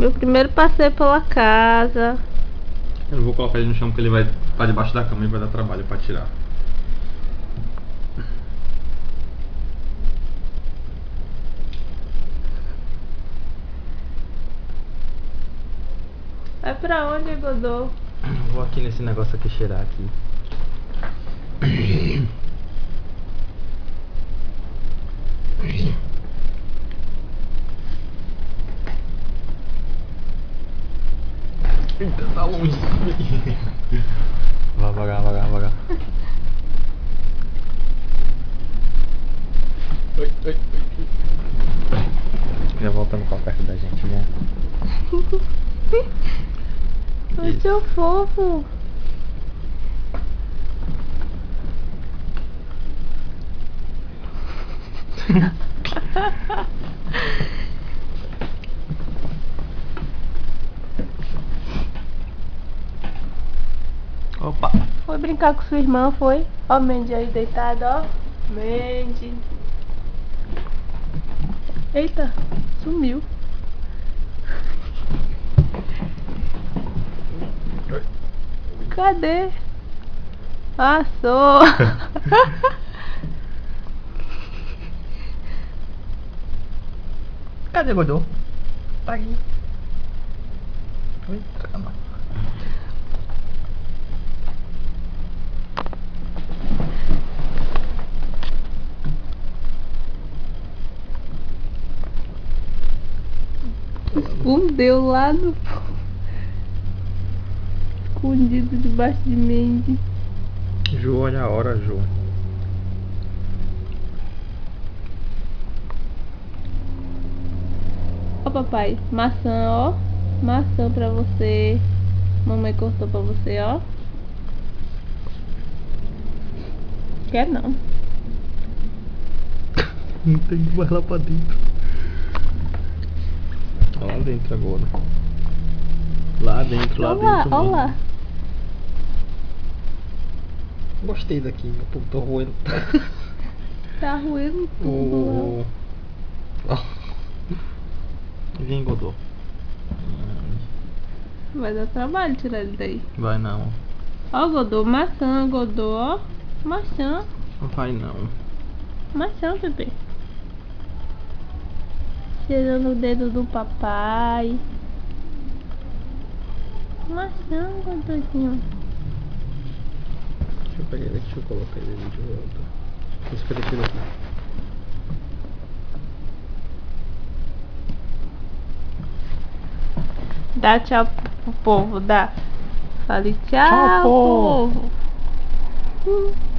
Meu primeiro passeio pela casa. Eu não vou colocar ele no chão porque ele vai estar debaixo da cama e vai dar trabalho pra tirar. Vai pra onde, Godô? Vou aqui nesse negócio aqui cheirar aqui. Eita, tá longe. Vai vagar, vagar, vagar. Oi, oi, oi. Já voltando pra perto da gente, né? Oi, seu fofo. Opa! Foi brincar com sua irmã, foi? Ó o Mandy aí deitado, ó. Mandy. Eita, sumiu. Cadê? Passou. Cadê Godô? Tá aqui. Oi, caramba. Escondeu lá no... Escondido debaixo de Mandy. Ju, olha a hora, Ju. Ó, papai, maçã, ó. Maçã pra você. Mamãe cortou pra você, ó. Quer não. Não tem que mais lá pra dentro. Tá lá dentro agora. Lá dentro, lá Olha lá, dentro. olha Mano. lá. Gostei daqui, meu povo, tô roendo. Tá ruim tudo lá. Vem, Godô. Vai dar trabalho tirar ele daí. Vai não. Ó, Godô, maçã, Godô, ó. Maçã, Vai não. maçã, bebê. Cheirando o dedo do papai. Maçã, Godôzinho. Deixa eu pegar ele aqui, deixa eu colocar ele de volta. Esse foi aquele aqui. Dá tchau pro povo, dá. Fale tchau, Tchau, povo. povo.